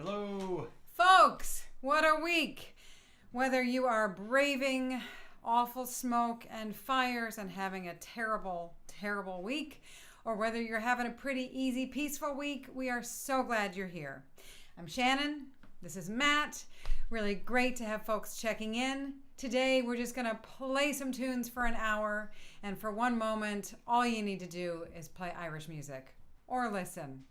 Hello. Folks, what a week. Whether you are braving awful smoke and fires and having a terrible, terrible week, or whether you're having a pretty easy, peaceful week, we are so glad you're here. I'm Shannon. This is Matt. Really great to have folks checking in. Today, we're just going to play some tunes for an hour, and for one moment, all you need to do is play Irish music or listen.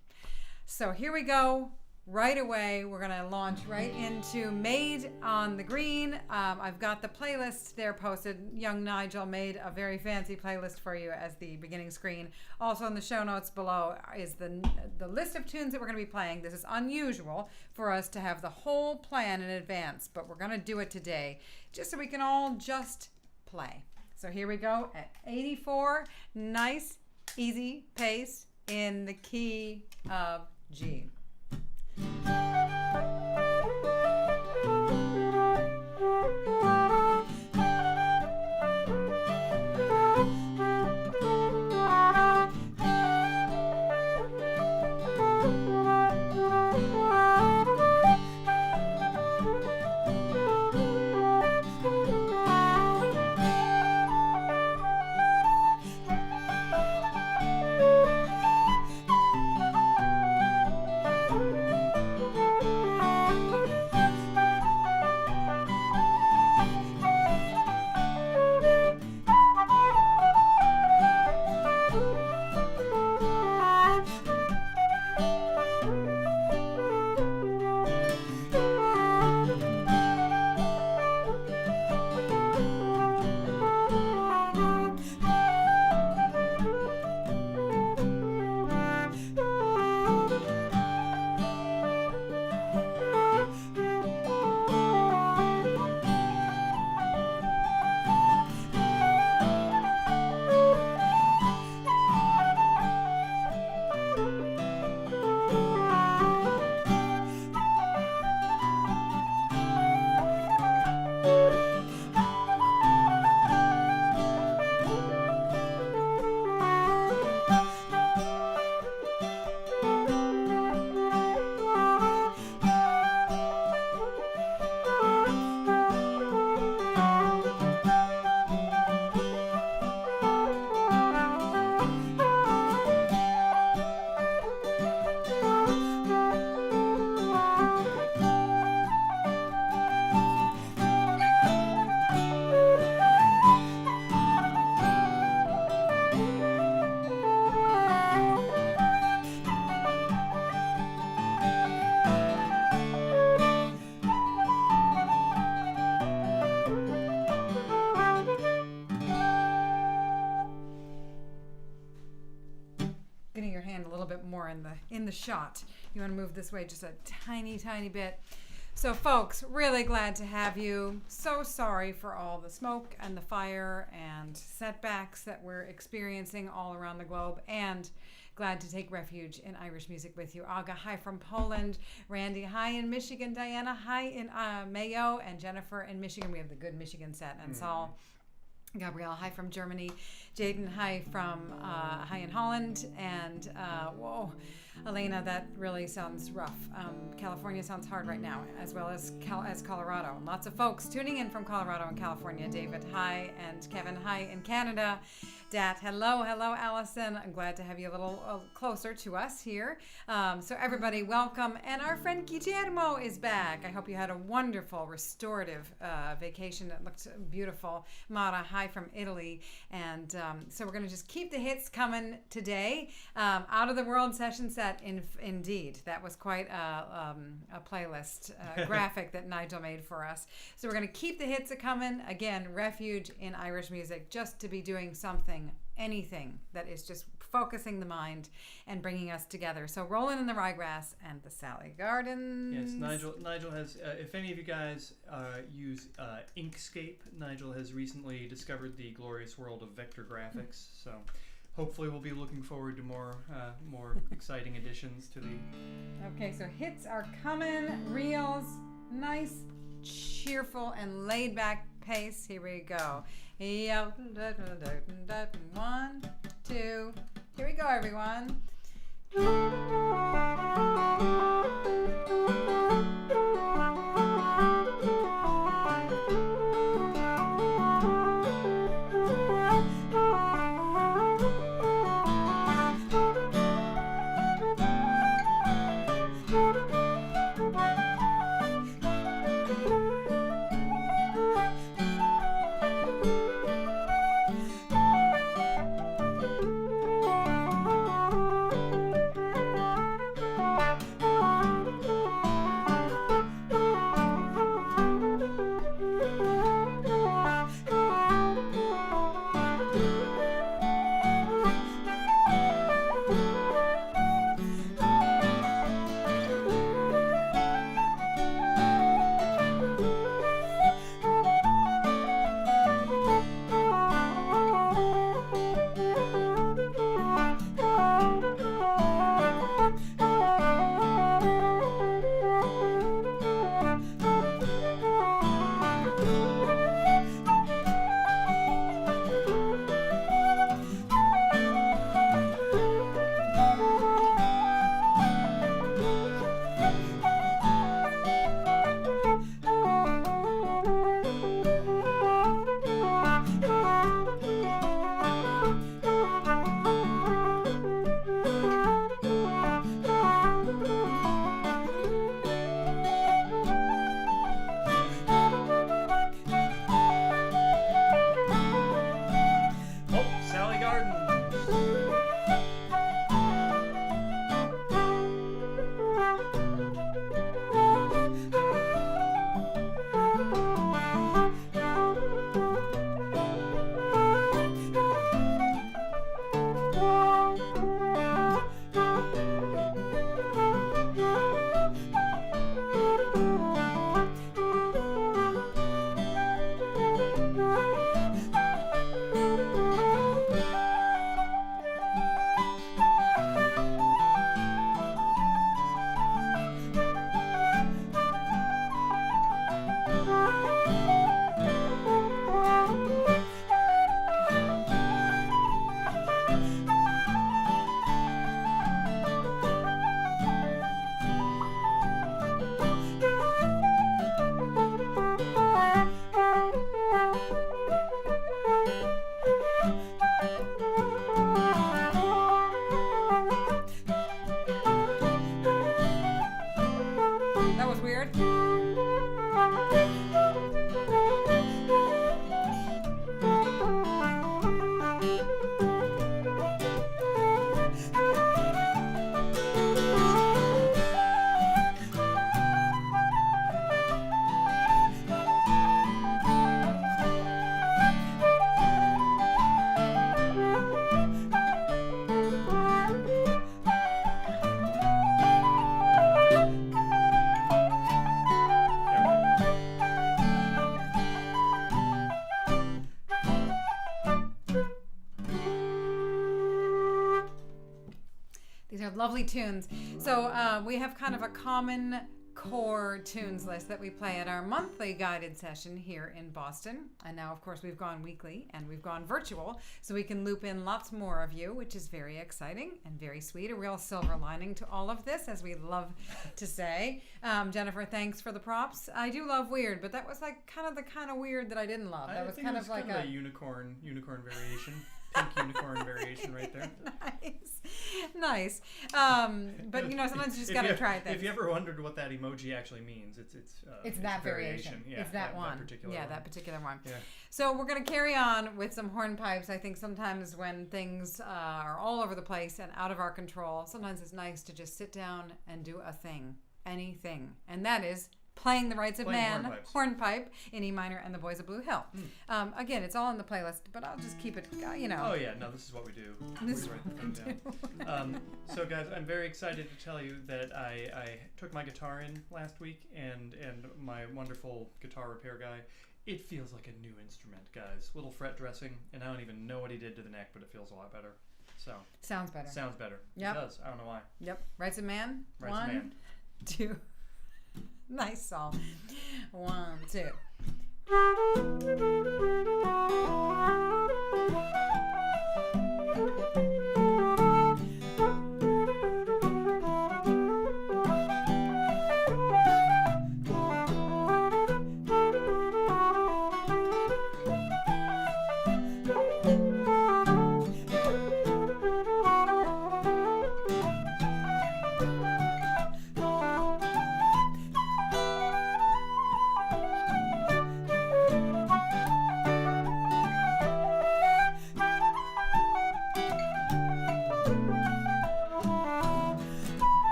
So here we go. Right away, we're going to launch right into Maid on the Green. I've got the playlist there posted. Young Nigel made a very fancy playlist for you as the beginning screen. Also in the show notes below is the list of tunes that we're going to be playing. This is unusual for us to have the whole plan in advance, but we're going to do it today just so we can all just play. So here we go at 84, nice, easy pace in the key of G. In the shot. You want to move this way just a tiny bit. So folks, really glad to have you. So sorry for all the smoke and the fire and setbacks that we're experiencing all around the globe, and glad to take refuge in Irish music with you. Olga, hi from Poland. Randy, hi in Michigan. Diana, hi in Mayo. And Jennifer in Michigan. We have the good Michigan set. And Saul, Gabrielle, hi from Germany. Jaden, hi from hi in Holland. And whoa, Elena, that really sounds rough. California sounds hard right now, as well as Colorado. Lots of folks tuning in from Colorado and California. David, hi, and Kevin, hi in Canada. Dat, hello, Allison. I'm glad to have you a little closer to us here. So everybody, welcome. And our friend Guillermo is back. I hope you had a wonderful, restorative vacation that looked beautiful. Mara, hi from Italy. And so we're going to just keep the hits coming today. Out of the World session set, indeed. That was quite a playlist graphic that Nigel made for us. So we're going to keep the hits coming. Again, refuge in Irish music, just to be doing something, anything that is just focusing the mind and bringing us together. So Rollin and the Rye Grass and the Sally Gardens. Yes, Nigel has, if any of you guys use Inkscape, Nigel has recently discovered the glorious world of vector graphics. So hopefully we'll be looking forward to more exciting additions to the... Okay, so hits are coming. Reels, nice, cheerful, and laid back pace. Here we go. 1, 2. Here we go, everyone. That was weird. These are lovely tunes. So we have kind of a common core tunes list that we play at our monthly guided session here in Boston. And now, of course, we've gone weekly and we've gone virtual, so we can loop in lots more of you, which is very exciting and very sweet. A real silver lining to all of this, as we love to say. Jennifer, thanks for the props. I do love weird, but that was like kind of weird that I didn't love. That was kind of like a unicorn variation. Pink unicorn variation right there. Nice. But sometimes you just gotta try things. If you ever wondered what that emoji actually means, it's that variation. Yeah, it's that one. That particular one. Yeah. So we're gonna carry on with some hornpipes. I think sometimes when things are all over the place and out of our control, sometimes it's nice to just sit down and do a thing, anything, and that is playing the Rights of Man, hornpipe in E minor, and the Boys of Bluehill. Again, it's all in the playlist, but I'll just keep it, Oh yeah, no, this is what we do. This is write the thing down. So guys, I'm very excited to tell you that I took my guitar in last week, and my wonderful guitar repair guy, it feels like a new instrument, guys. Little fret dressing, and I don't even know what he did to the neck, but it feels a lot better. So sounds better. Yep. It does. I don't know why. Yep. Rights of Man. Rights of Man. 2. Nice song. 1, 2.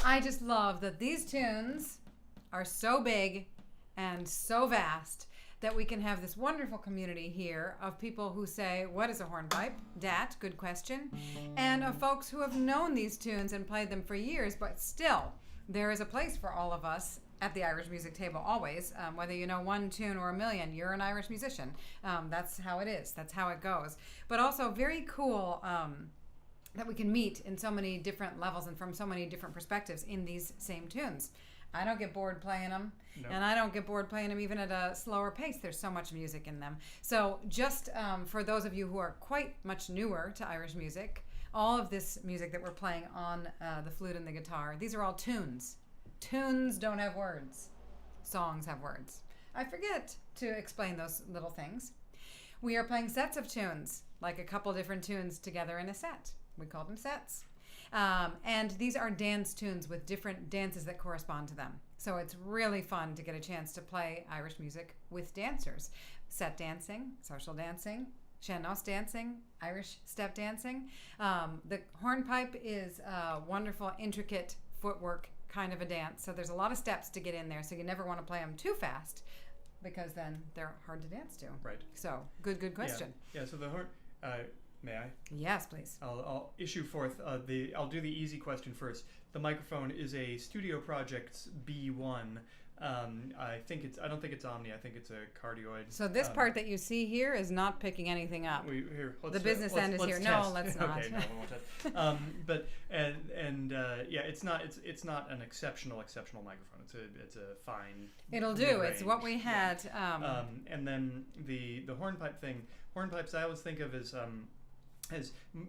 I just love that these tunes are so big and so vast that we can have this wonderful community here of people who say, what is a hornpipe? Dat, good question. And of folks who have known these tunes and played them for years, but still, there is a place for all of us at the Irish music table always. Whether you know one tune or a million, you're an Irish musician. That's how it is. That's how it goes. But also very cool that we can meet in so many different levels and from so many different perspectives in these same tunes. I don't get bored playing them, and I don't get bored playing them even at a slower pace. There's so much music in them. So just for those of you who are quite much newer to Irish music, all of this music that we're playing on the flute and the guitar, these are all tunes. Tunes don't have words. Songs have words. I forget to explain those little things. We are playing sets of tunes, like a couple different tunes together in a set. We call them sets. And these are dance tunes with different dances that correspond to them. So it's really fun to get a chance to play Irish music with dancers. Set dancing, social dancing, sean-nós dancing, Irish step dancing. The hornpipe is a wonderful, intricate footwork kind of a dance. So there's a lot of steps to get in there. So you never want to play them too fast because then they're hard to dance to. Right. So good question. Yeah, so the horn... may I? Yes, please. I'll issue forth I'll do the easy question first. The microphone is a Studio Projects B1. I don't think it's Omni. I think it's a cardioid. So this part that you see here is not picking anything up. The business end is here. Test. No, let's not. Okay, no, we won't test. But it's not an exceptional microphone. It's a fine. It'll do. mid-range. It's what we had. And then the hornpipe thing. Hornpipes I always think of as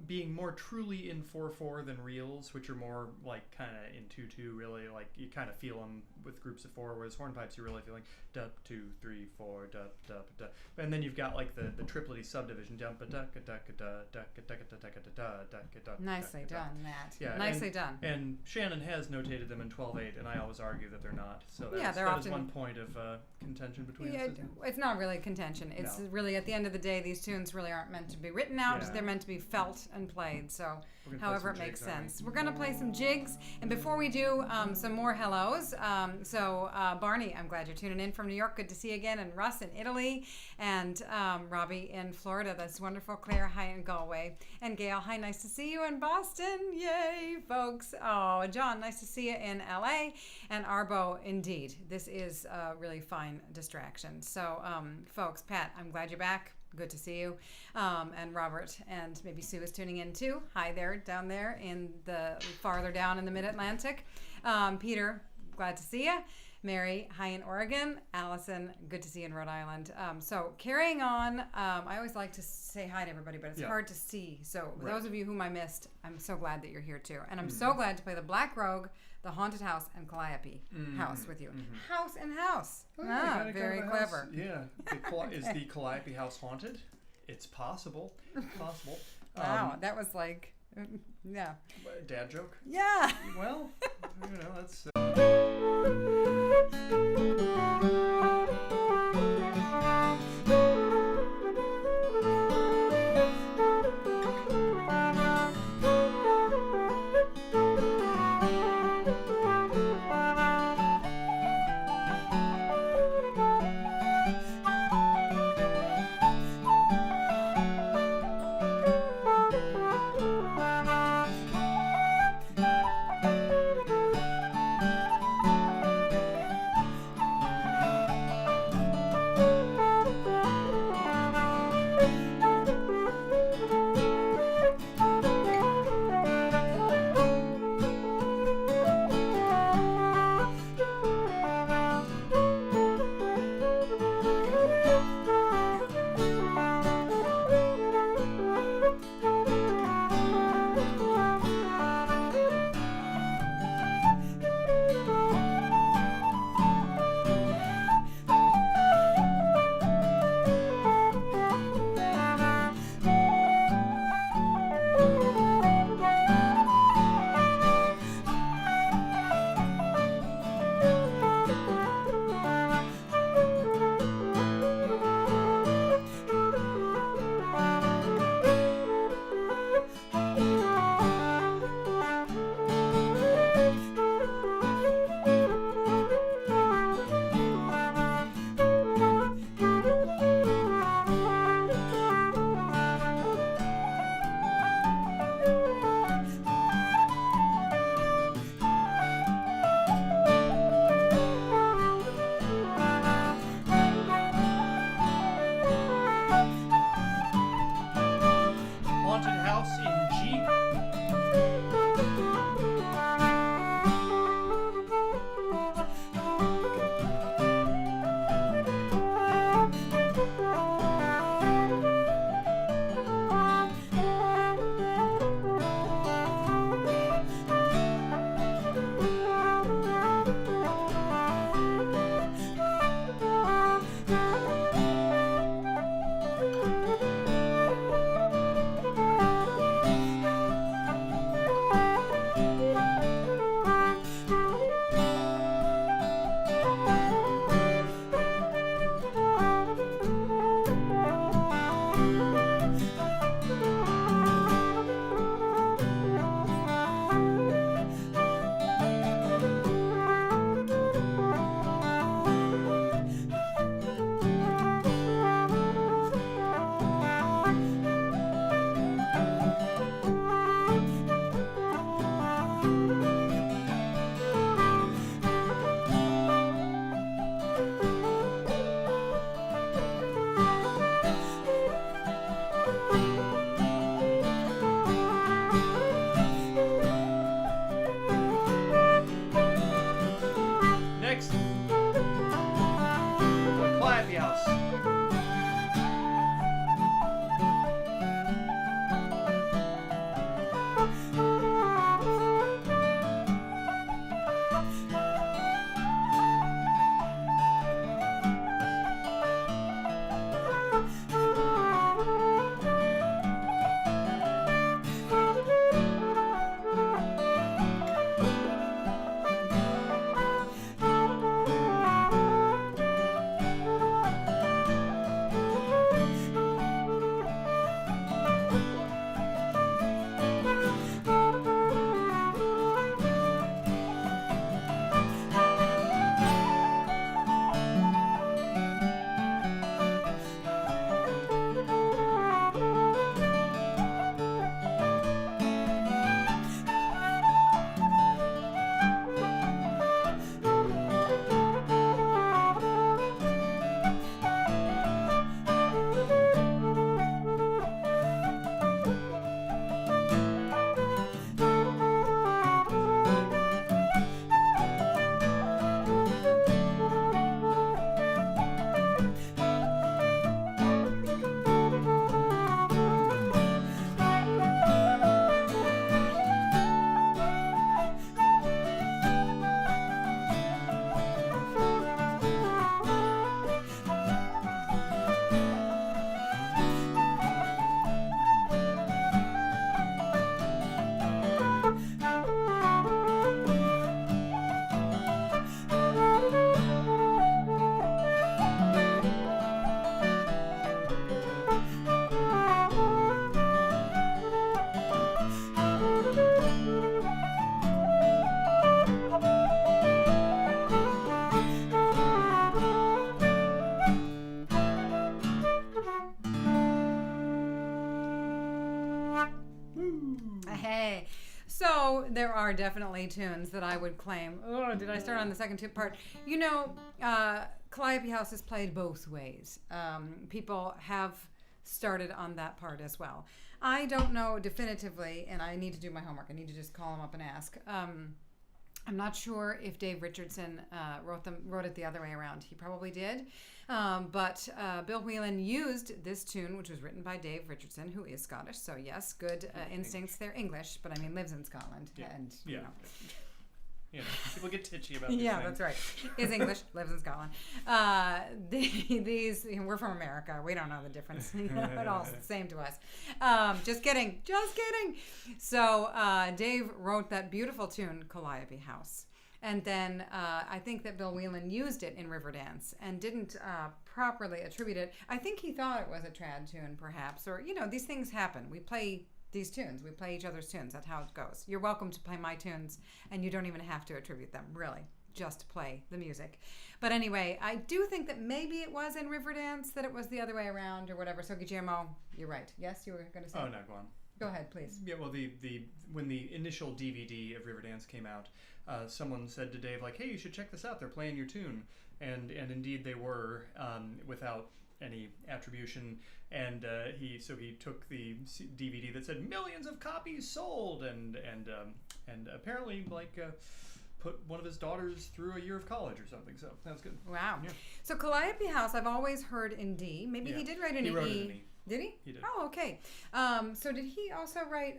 being more truly in 4/4 than reels, which are more like kind of in 2/2, really. Like you kind of feel them with groups of 4, whereas hornpipes you're really feeling dup 2 3 4 dup dup dup, and then you've got like the triplety subdivision dup duck duck duck duck. Nicely done, Matt. Yeah, nicely done. And Shannon has notated them in 12/8, and I always argue that they're not. So Yeah, they're that often- is one point of contention between us. It's not really contention. It's really at the end of the day, these tunes really aren't meant to be written out. Yeah. They're meant to be felt and played. So We're gonna play however it some makes jigs, aren't we? sense. We're going to play some jigs. And before we do, some more hellos. Barney, I'm glad you're tuning in from New York. Good to see you again. And Russ in Italy. And Robbie in Florida. That's wonderful. Claire, hi in Galway. And Gail, hi, nice to see you in Boston. Yay, folks. Oh, John, nice to see you in LA. And Arbo, indeed. This is a really fine distraction. So, folks, Pat, I'm glad you're back. Good to see you. And Robert and maybe Sue is tuning in too. Hi there, down there in the farther down in the mid-Atlantic. Peter, glad to see you. Mary, hi in Oregon. Allison, good to see you in Rhode Island. So carrying on, I always like to say hi to everybody, but it's hard to see. So those of you whom I missed, I'm so glad that you're here too. And I'm so glad to play the Black Rogue, the Haunted House, and Calliope House with you. House and house. Oh, Very clever. Yeah. Is the Calliope House haunted? It's possible. Possible. Wow, that was like, yeah. Dad joke? Yeah. Well, that's... Hey. So there are definitely tunes that I would claim. Oh, did I start on the second part? You know, Calliope House is played both ways. People have started on that part as well. I don't know definitively, and I need to do my homework. I need to just call him up and ask. I'm not sure if Dave Richardson wrote it the other way around. He probably did. But Bill Whelan used this tune, which was written by Dave Richardson, who is Scottish. So yes, good instincts. They're English, but I mean lives in Scotland. Yeah. And yeah. you know. You know, people get titchy about these Yeah, things. that's right. Is English, lives in Scotland. These we're from America. We don't know the difference. It all the same to us. Just kidding. So Dave wrote that beautiful tune, Calliope House. And then I think that Bill Whelan used it in Riverdance and didn't properly attribute it. I think he thought it was a trad tune, perhaps. Or, you know, these things happen. We play these tunes. We play each other's tunes. That's how it goes. You're welcome to play my tunes, and you don't even have to attribute them, really. Just play the music. But anyway, I do think that maybe it was in Riverdance, that it was the other way around or whatever. So, Guillermo, you're right. Yes, you were going to say? Oh, no, go on. Go ahead, please. Yeah, well, when the initial DVD of Riverdance came out, someone said to Dave, like, hey, you should check this out. They're playing your tune. And indeed they were, without any attribution. And he took the DVD that said millions of copies sold, and apparently put one of his daughters through a year of college or something. So that's good. Wow. Yeah. So Calliope House, I've always heard in D. Maybe he did write in E. He wrote it in E. Did he? He did. Oh, okay. So did he also write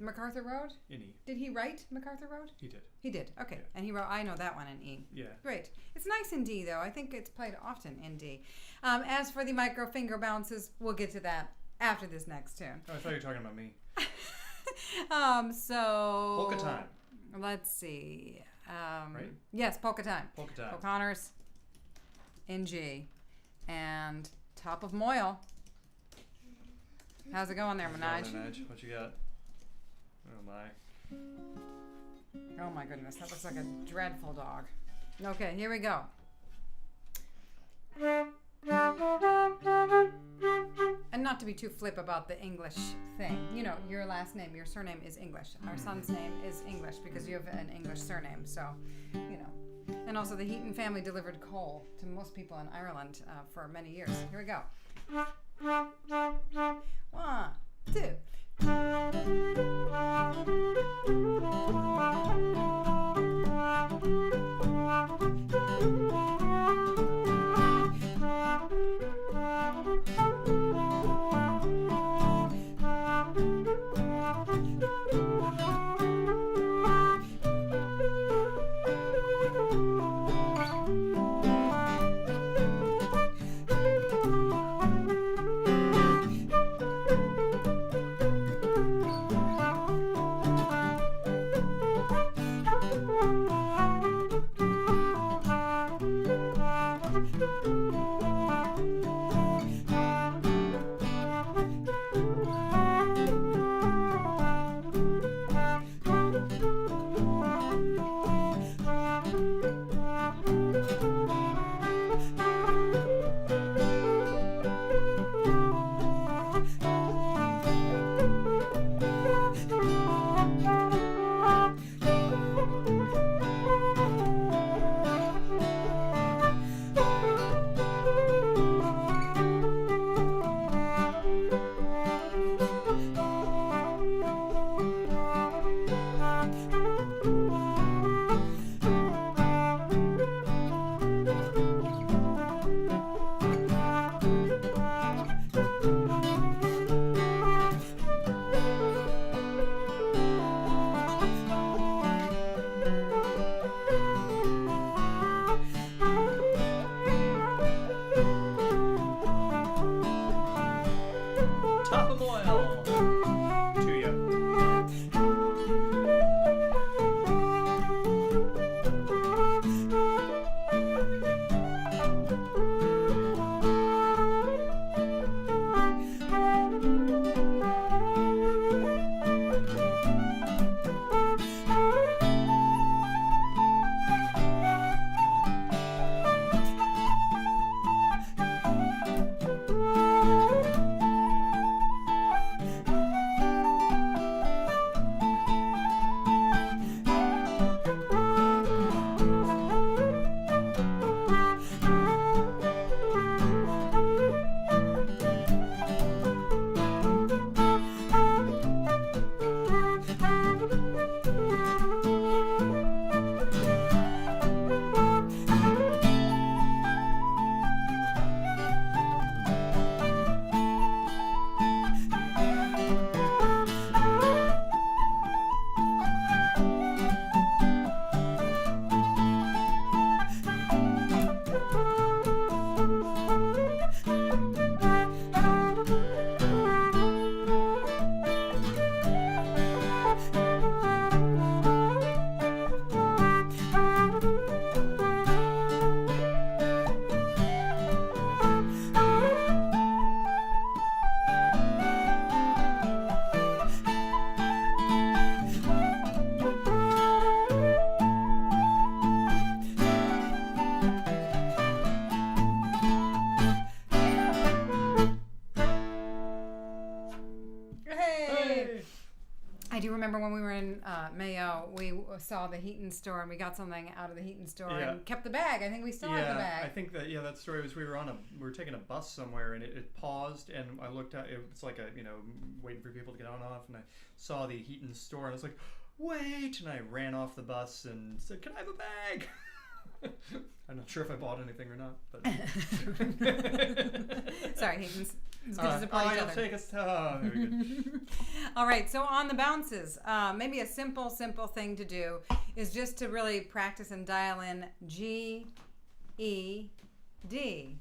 MacArthur Road? In E. Did he write MacArthur Road? He did. He did. Okay. Yeah. And he wrote, I know that one in E. Yeah. Great. It's nice in D, though. I think it's played often in D. As for the micro finger bounces, we'll get to that after this next tune. Oh, I thought you were talking about me. So... Polka time. Let's see. Right? Yes, polka time. Polka time. O'Connor's in G. And top of Maol. How's it going there, Minaj? What you got? Oh, my. Oh, my goodness. That looks like a dreadful dog. Okay, here we go. And not to be too flip about the English thing. You know, your last name, your surname is English. Our son's name is English because you have an English surname. So, you know. And also the Heaton family delivered coal to most people in Ireland for many years. Here we go. 1, 2. I do remember when we were in Mayo, we saw the Heaton store and we got something out of the Heaton store and kept the bag. I think we still have the bag. I think that story was we were taking a bus somewhere and it paused and I looked at it. It's like waiting for people to get on and off, and I saw the Heaton store and I was like, wait, and I ran off the bus and said, can I have a bag? I'm not sure if I bought anything or not, but sorry, Hayden's as good as a party I'll take us. Very good. All right, so on the bounces, maybe a simple thing to do is just to really practice and dial in G, E, D.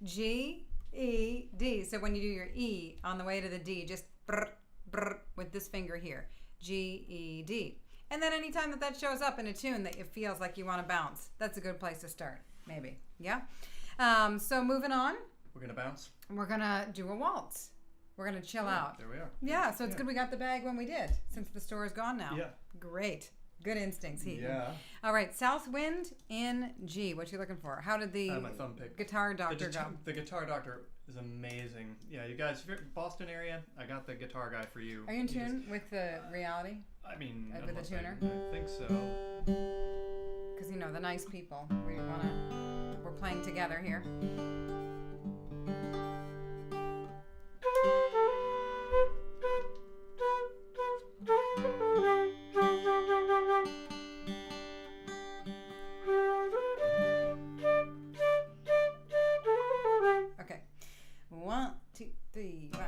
G, E, D. So when you do your E on the way to the D, just brr, brr, with this finger here. G, E, D. And then anytime that shows up in a tune that it feels like you want to bounce, that's a good place to start, maybe. Yeah? So moving on. We're going to bounce? We're going to do a waltz. We're going to chill out. There we are. Yeah, so it's good we got the bag when we did, since the store is gone now. Yeah. Great. Good instincts, Heaton. Yeah. All right, Southwind in G. What you looking for? How did the my thumb pick. guitar doctor go? The guitar doctor is amazing. Yeah, you guys, if you're in Boston area, I got the guitar guy for you. Are you in tune with the reality? I mean, with the tuner? I think so. Because, the nice people, we're playing together here. Okay. 1, 2, 3, 1.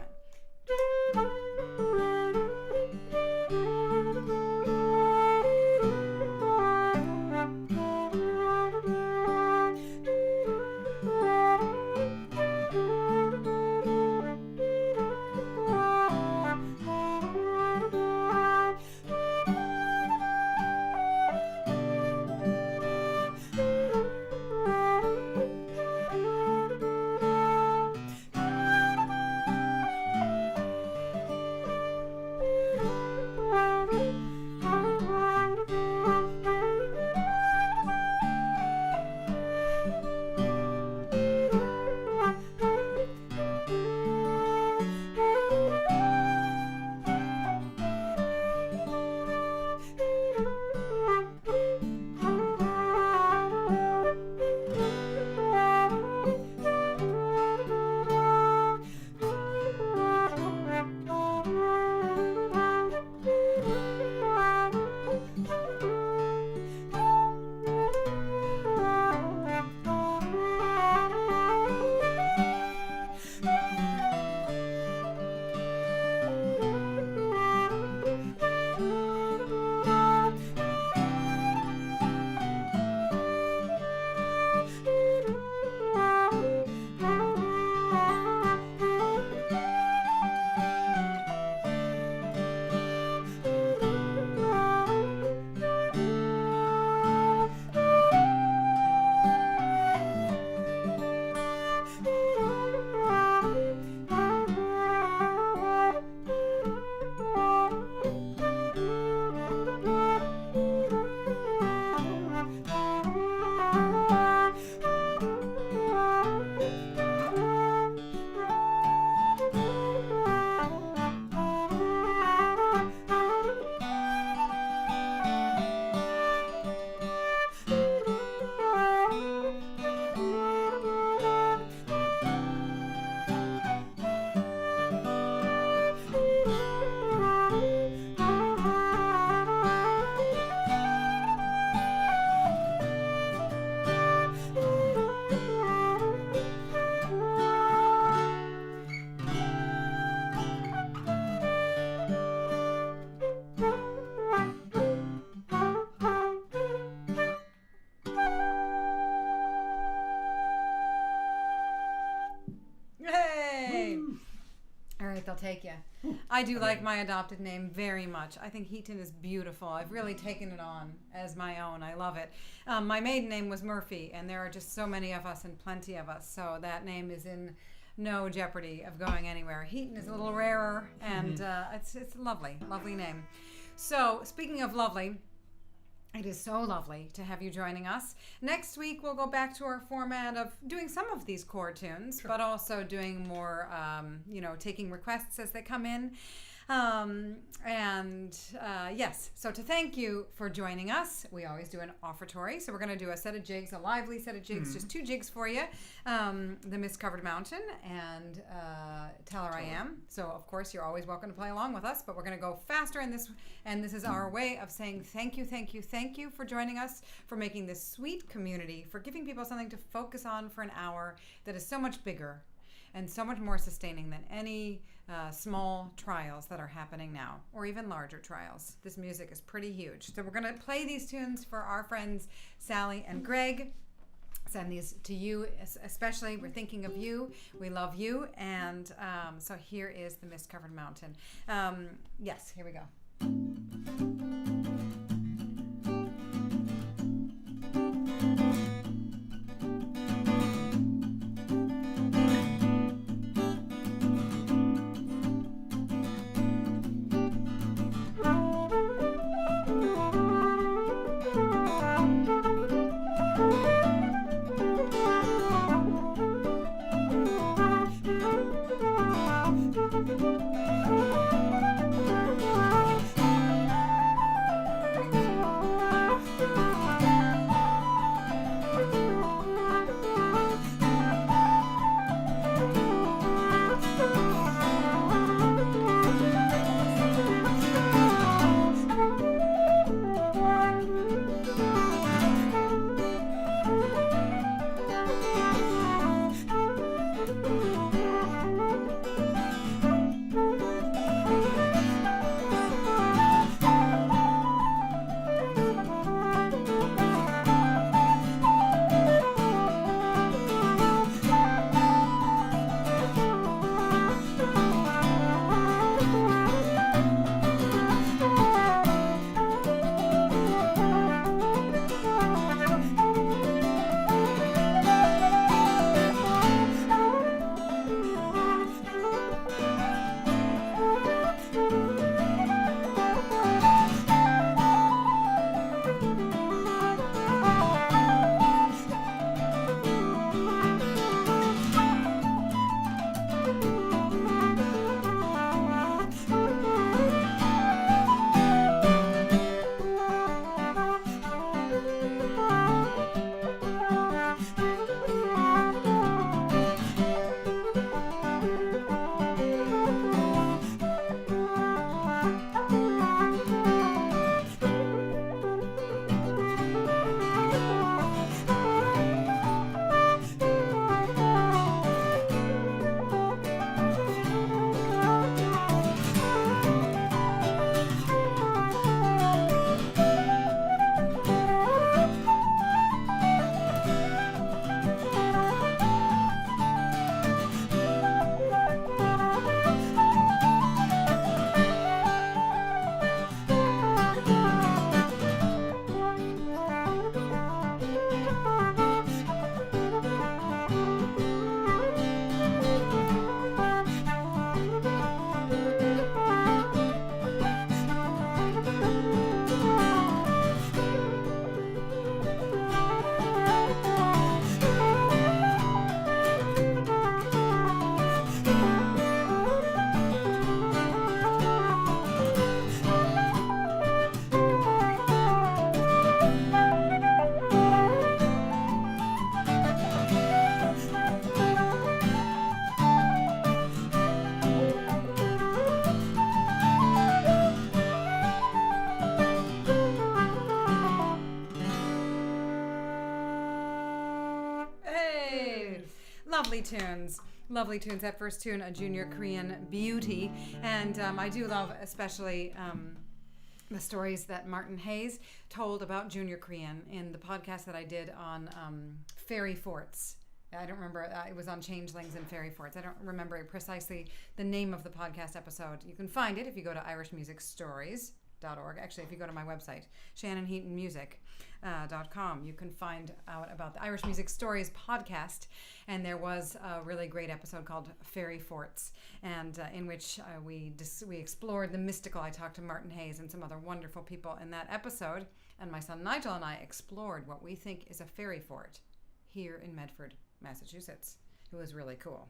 They'll take you. I do like my adopted name very much. I think Heaton is beautiful. I've really taken it on as my own. I love it. My maiden name was Murphy, and there are just so many of us and plenty of us, so that name is in no jeopardy of going anywhere. Heaton is a little rarer, and it's a lovely name. So, speaking of lovely, it is so lovely to have you joining us. Next week, we'll go back to our format of doing some of these chord tunes, but also doing more, taking requests as they come in. Yes, so to thank you for joining us, we always do an offertory. So we're going to do a set of jigs, a lively set of jigs, just 2 jigs for you. The Mist-Covered Mountain and Tell Her I Am. So, of course, you're always welcome to play along with us, but we're going to go faster in this. And this is our way of saying thank you, thank you, thank you for joining us, for making this sweet community, for giving people something to focus on for an hour that is so much bigger and so much more sustaining than any small trials that are happening now, or even larger trials. This music is pretty huge. So we're going to play these tunes for our friends Sally and Greg. Send these to you especially. We're thinking of you. We love you. And so here is the Mist-Covered Mountain. Yes, here we go. Lovely tunes. That first tune, a junior Korean beauty. And I do love especially the stories that Martin Hayes told about junior Korean in the podcast that I did on fairy forts. I don't remember. It was on changelings and fairy forts. I don't remember precisely the name of the podcast episode. You can find it if you go to irishmusicstories.org. Actually, if you go to my website, shannonheatonmusic.com, you can find out about the Irish Music Stories podcast. And there was a really great episode called Fairy Forts, and in which we explored the mystical. I talked to Martin Hayes and some other wonderful people in that episode. And my son Nigel and I explored what we think is a fairy fort here in Medford, Massachusetts. It was really cool.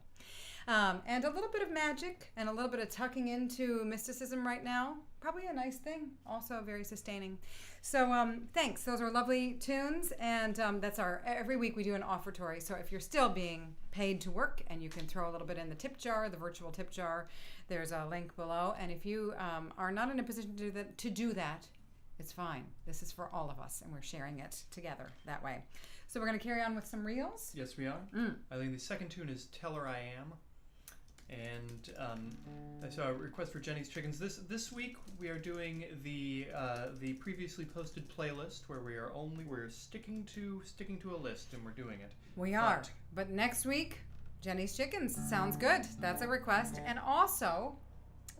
And a little bit of magic and a little bit of tucking into mysticism right now. Probably a nice thing. Also very sustaining. So thanks. Those are lovely tunes. And that's every week we do an offertory. So if you're still being paid to work and you can throw a little bit in the tip jar, the virtual tip jar, there's a link below. And if you are not in a position to do that, it's fine. This is for all of us and we're sharing it together that way. So we're going to carry on with some reels. Yes, we are. I think the second tune is Tell Her I Am. And I saw a request for Jenny's Chickens. This week we are doing the previously posted playlist where we're sticking to a list and we're doing it. We are. But next week, Jenny's Chickens sounds good. That's a request. And also,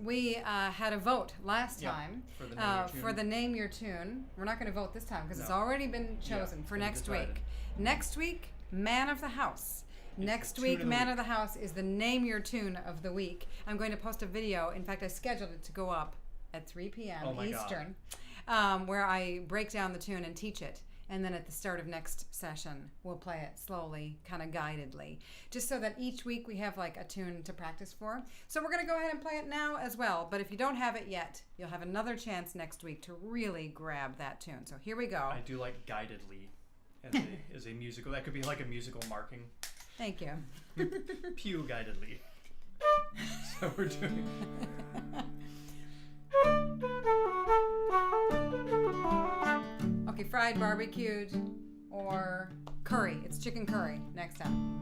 we had a vote last time for the Name Your Tune. We're not going to vote this time because it's already been chosen for next week. Next week, Man of the House. Next week, Man of the House is the Name Your Tune of the week. I'm going to post a video. In fact, I scheduled it to go up at 3 p.m. Eastern, where I break down the tune and teach it. And then at the start of next session, we'll play it slowly, kind of guidedly, just so that each week we have like a tune to practice for. So we're going to go ahead and play it now as well. But if you don't have it yet, you'll have another chance next week to really grab that tune. So here we go. I do like guidedly as a musical. That could be like a musical marking. Thank you. Pew guidedly. So we're doing. Okay, fried, barbecued, or curry. It's chicken curry next time.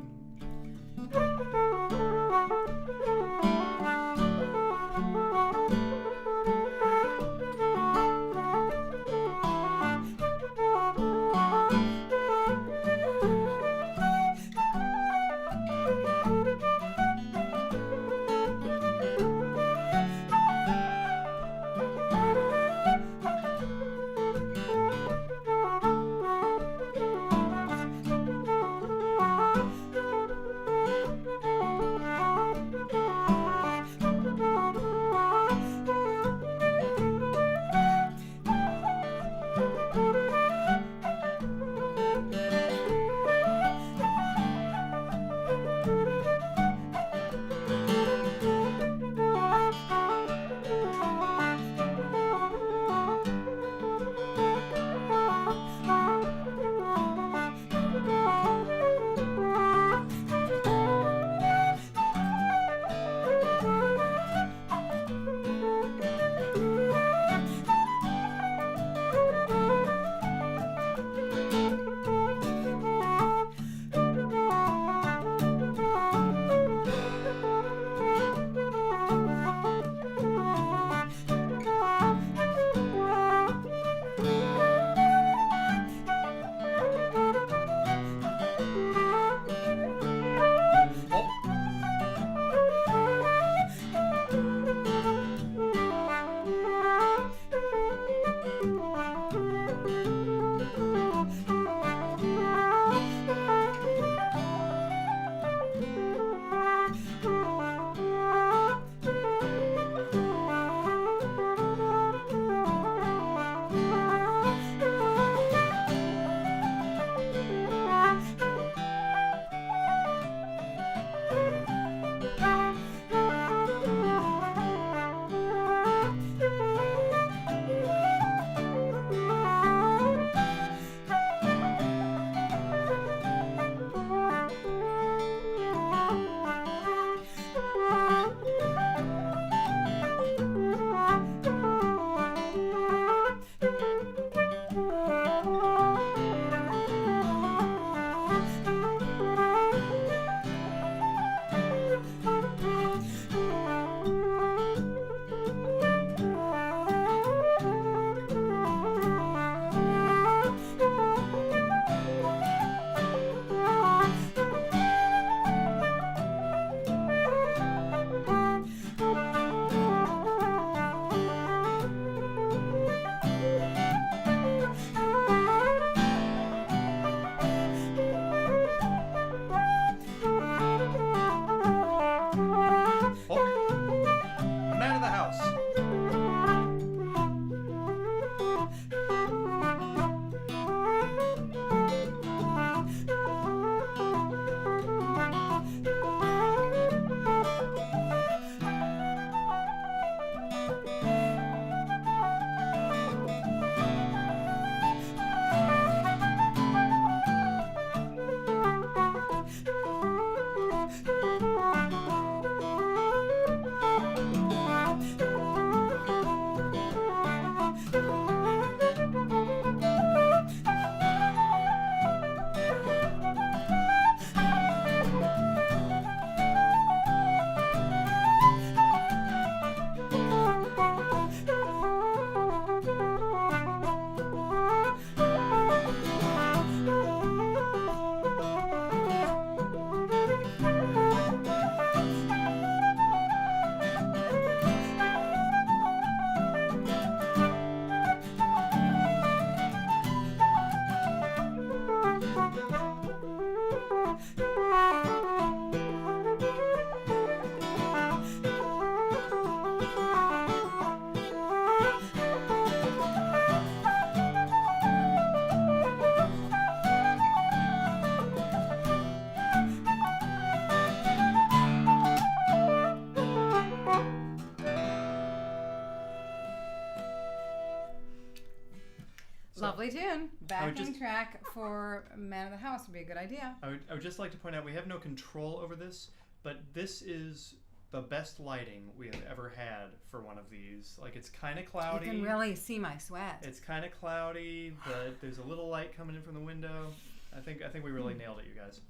So lovely tune. Backing just- track for Man of the House would be a good idea. I would just like to point out we have no control over this, but this is the best lighting we have ever had for one of these. Like, it's kind of cloudy. You can really see my sweat. It's kind of cloudy, but there's a little light coming in from the window. I think we really nailed it, you guys.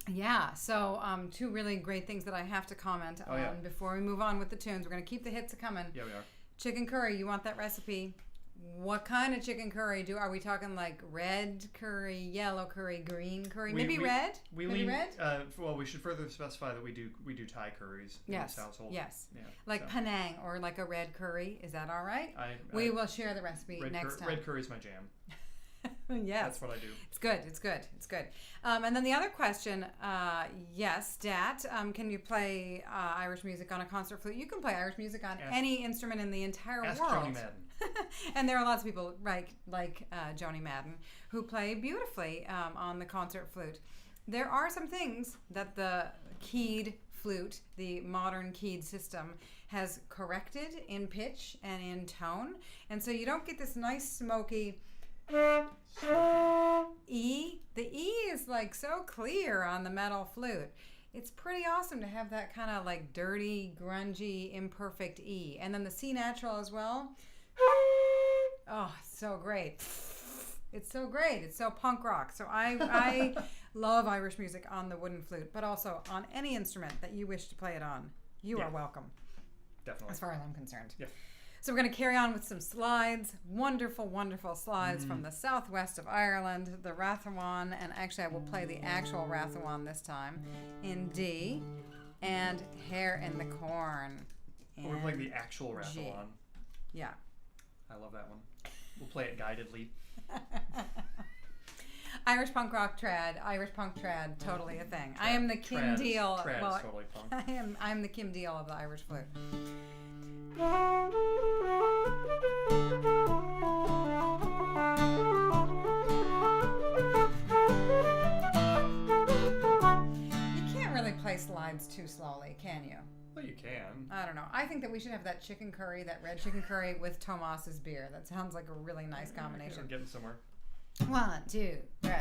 Yeah, so two really great things that I have to comment on before we move on with the tunes. We're going to keep the hits coming. Yeah, we are. Chicken curry, you want that recipe? What kind of chicken curry are we talking, like red curry, yellow curry, green curry? Maybe red? Maybe red? Well, we should further specify that we do Thai curries in this household. Yes. Yeah, like Penang or like a red curry. Is that all right? We will share the recipe next time. Red curry's my jam. Yes. That's what I do. It's good. It's good. It's good. And then the other question, yes, Dat, can you play Irish music on a concert flute? You can play Irish music on any instrument in the entire world. Joni Madden. And there are lots of people like Joni Madden who play beautifully on the concert flute. There are some things that the keyed flute, the modern keyed system, has corrected in pitch and in tone. And so you don't get this nice smoky E. The E is like so clear on the metal flute. It's pretty awesome to have that kind of like dirty, grungy, imperfect E. And then the C natural as well. Oh, so great. It's so great. It's so punk rock. So I love Irish music on the wooden flute, but also on any instrument that you wish to play it on. You are welcome. Definitely. As far as I'm concerned. Yeah. So we're going to carry on with some slides. Wonderful, wonderful slides from the southwest of Ireland, the Rathawaun, and actually I will play the actual Rathawaun this time in D, and Hare in the Corn. We're playing the actual Rathawaun. Yeah. I love that one. We'll play it guidedly. Irish punk rock trad, totally a thing. I am the Kim Deal. Trad's totally punk. I'm the Kim Deal of the Irish flute. You can't really play slides too slowly, can you? Well, you can. I don't know. I think that we should have that chicken curry, that red chicken curry with Tomas's beer. That sounds like a really nice combination. We're getting somewhere. 1, 2, 3.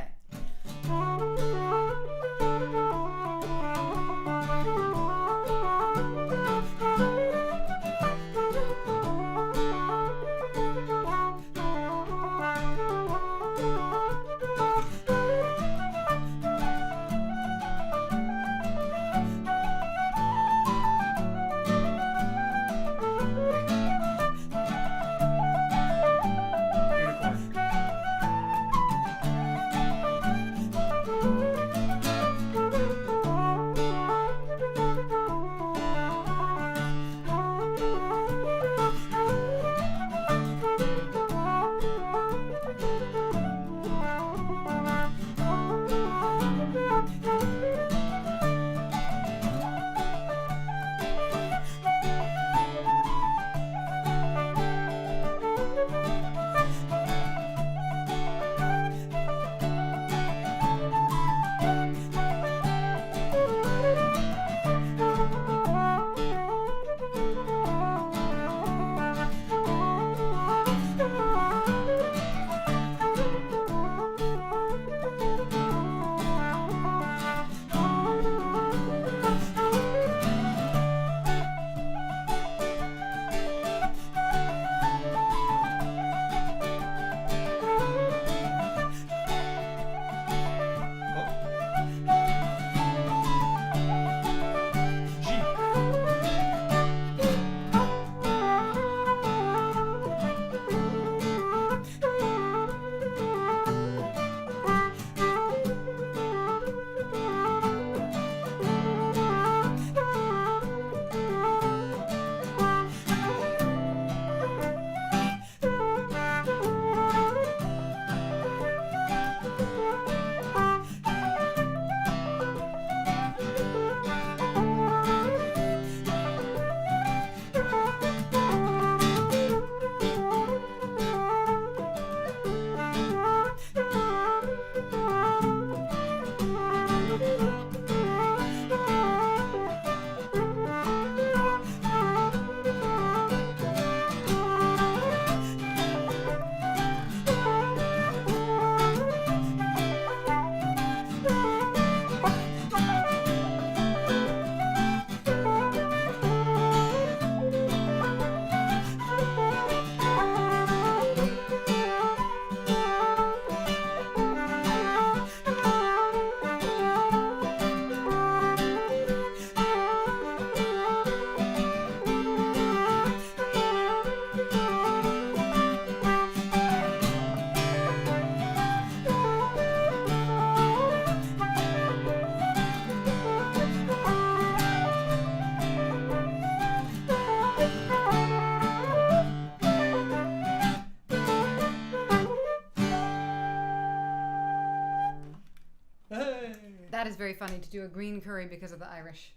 That is very funny to do a green curry because of the Irish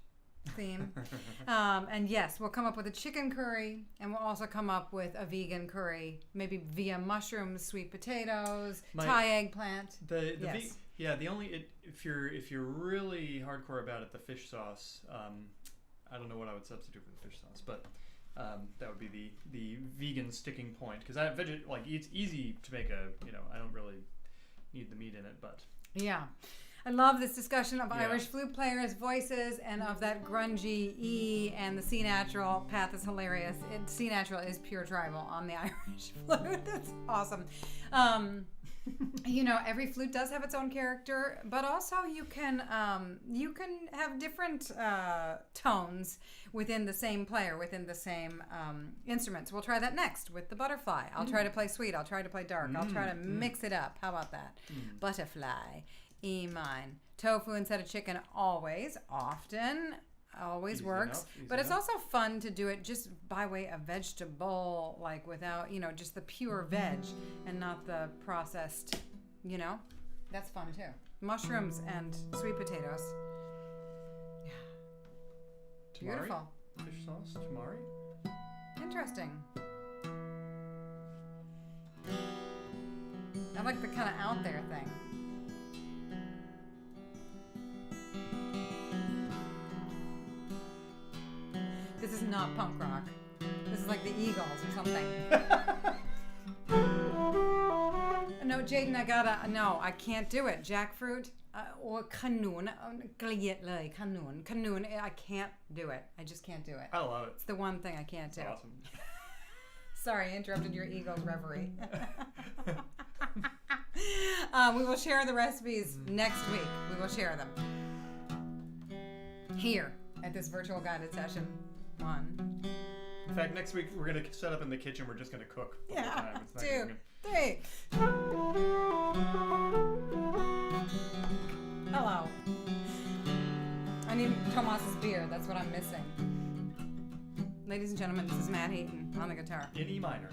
theme. And yes, we'll come up with a chicken curry, and we'll also come up with a vegan curry, maybe via mushrooms, sweet potatoes, Thai eggplant. If you're really hardcore about it, the fish sauce. I don't know what I would substitute for the fish sauce, but that would be the vegan sticking point, because it's easy to make I don't really need the meat in it, but yeah. I love this discussion of Irish flute players' voices and of that grungy E and the C natural. Path is hilarious. C natural is pure tribal on the Irish flute. That's awesome. Every flute does have its own character, but also you can have different tones within the same player, within the same instruments. We'll try that next with the butterfly. I'll try to play sweet. I'll try to play dark. I'll try to mix it up. How about that? Butterfly. E mine. Tofu instead of chicken always, often, always works. But it's also fun to do it just by way of vegetable, like without, just the pure veg and not the processed, That's fun too. Mushrooms and sweet potatoes. Yeah. Tamari? Beautiful. Fish sauce, tamari. Interesting. I like the kind of out there thing. This is not punk rock. This is like the Eagles or something. No, Jaden, I can't do it. Jackfruit or canoon. Canoon. I can't do it. I just can't do it. I love it. It's the one thing I can't do. Awesome. Sorry, I interrupted your Eagles reverie. We will share the recipes next week. We will share them here at this virtual guided session. In fact, next week we're going to set up in the kitchen. We're just going to cook the whole time. It's not 2, 3. Hello. I need Tomas's beer. That's what I'm missing. Ladies and gentlemen, this is Matt Hayden on the guitar. In E minor.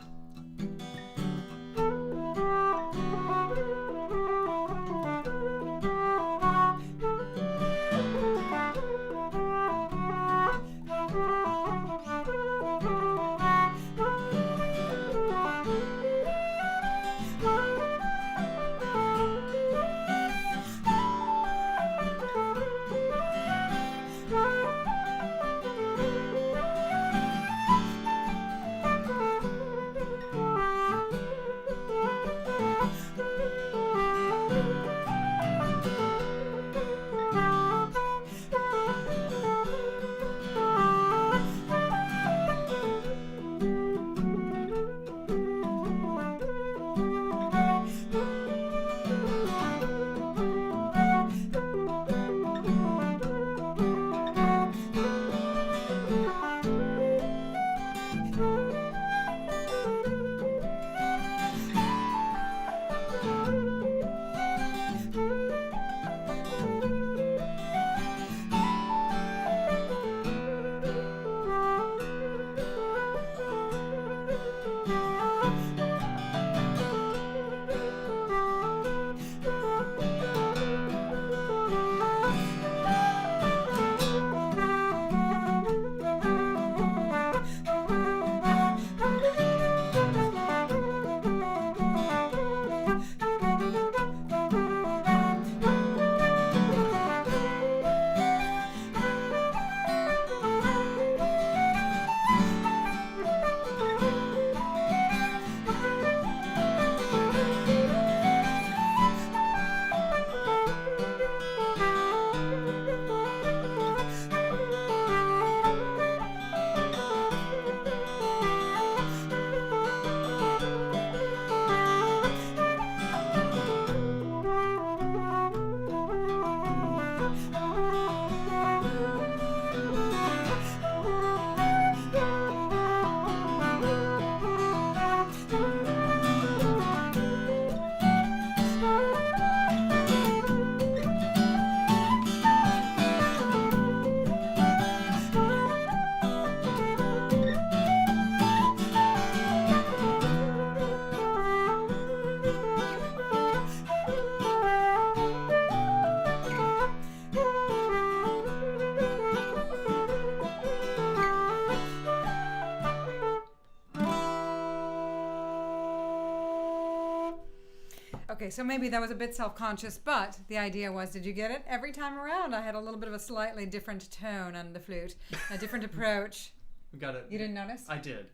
Okay, so maybe that was a bit self-conscious, but the idea was, did you get it? Every time around, I had a little bit of a slightly different tone on the flute, a different approach. We got it. You didn't notice? I did.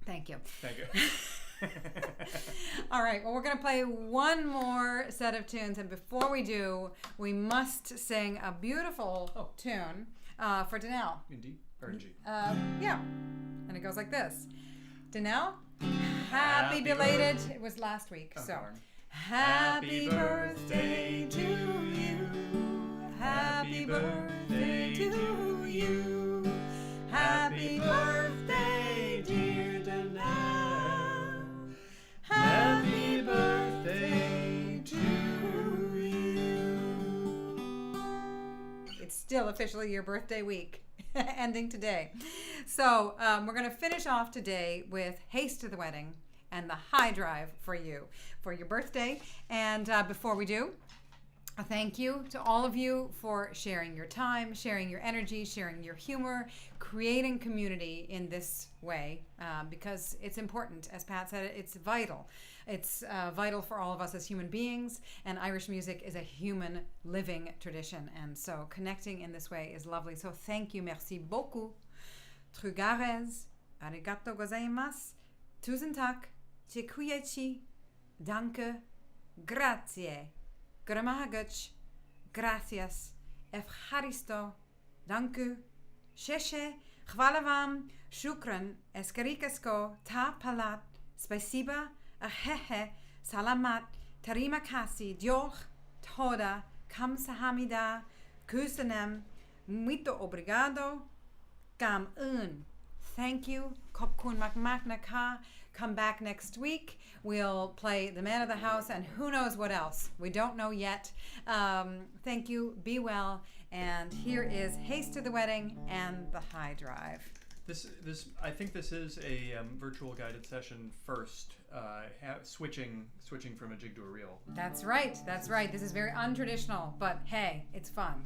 Thank you. Thank you. All right, well, we're going to play one more set of tunes, and before we do, we must sing a beautiful tune for Danelle. In D or in G? Yeah, and it goes like this. Danelle, happy belated. It was last week, so. Darn. Happy birthday to you. Happy birthday to you. Happy birthday, dear Danelle. Happy birthday to you. It's still officially your birthday week, ending today. So we're going to finish off today with Haste to the Wedding and the High Drive for you for your birthday. And before we do, a thank you to all of you for sharing your time, sharing your energy, sharing your humor, creating community in this way, because it's important. As Pat said, it's vital. It's vital for all of us as human beings, and Irish music is a human living tradition, and so connecting in this way is lovely. So thank you, merci beaucoup. Trugares, arigato gozaimasu, tusen tak, dziękuję, danke, grazie. Gramahagach, gracias, efharisto, danku, sheshe, chwala wam, shukran, eskarikasko, ta palat, spasiba, ahehe, salamat, tarima kasi, dioch, toda, kamsahamida, kusanem, muito obrigado, gam un. Thank you, kopkun makmaknaka. Come back next week. We'll play The Man of the House and who knows what else. We don't know yet. Thank you. Be well. And here is Haste to the Wedding and the High Drive. I think this is a virtual guided session first, switching from a jig to a reel. That's right. That's right. This is very untraditional, but hey, it's fun.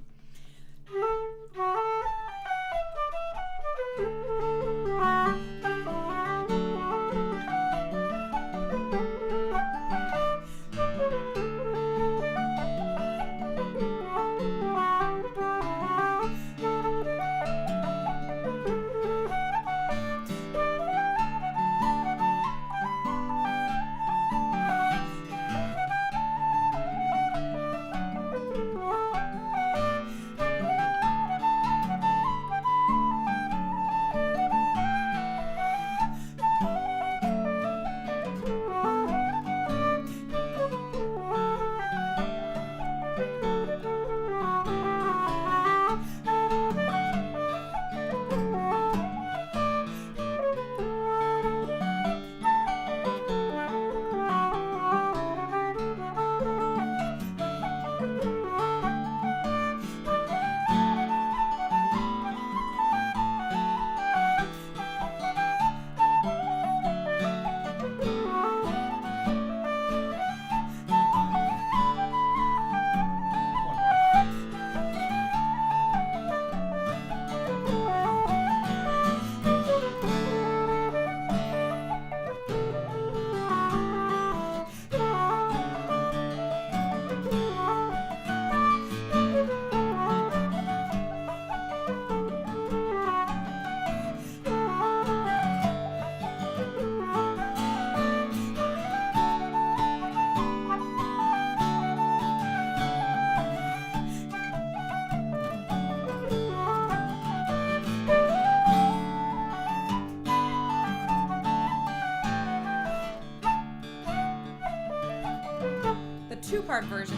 Two-part version.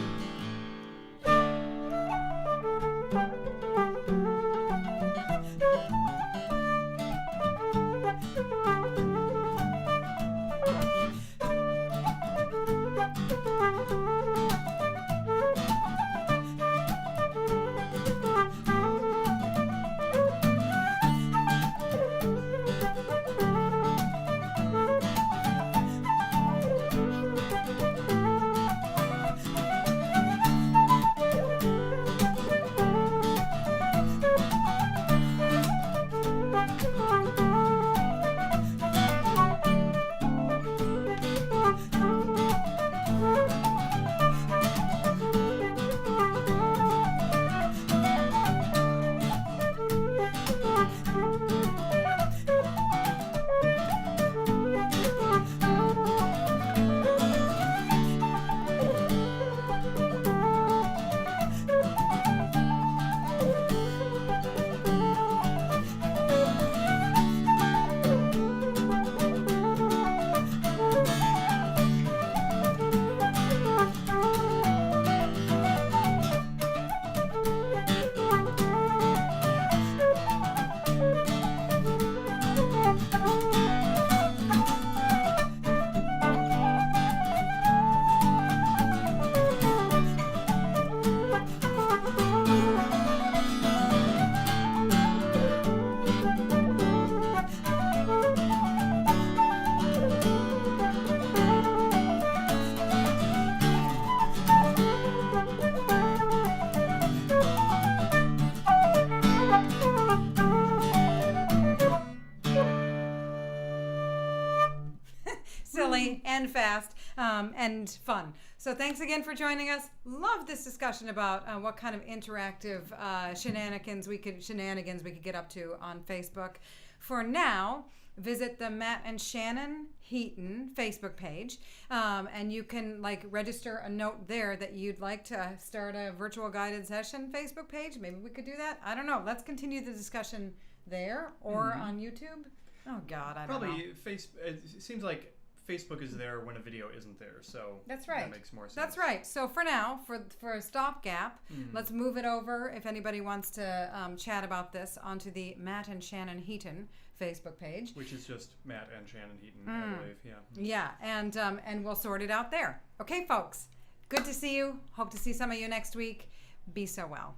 silly and fast and fun. So thanks again for joining us. Love this discussion about what kind of interactive shenanigans we could get up to on Facebook. For now, visit the Matt and Shannon Heaton Facebook page, and you can register a note there that you'd like to start a virtual guided session Facebook page. Maybe we could do that. I don't know. Let's continue the discussion there or on YouTube. Oh God, I don't know. Probably it seems like Facebook is there when a video isn't there, so that's right. That makes more sense. That's right. So for now, for a stopgap, let's move it over. If anybody wants to chat about this, onto the Matt and Shannon Heaton Facebook page, which is just Matt and Shannon Heaton, I believe. Yeah, and we'll sort it out there. Okay, folks. Good to see you. Hope to see some of you next week. Be so well.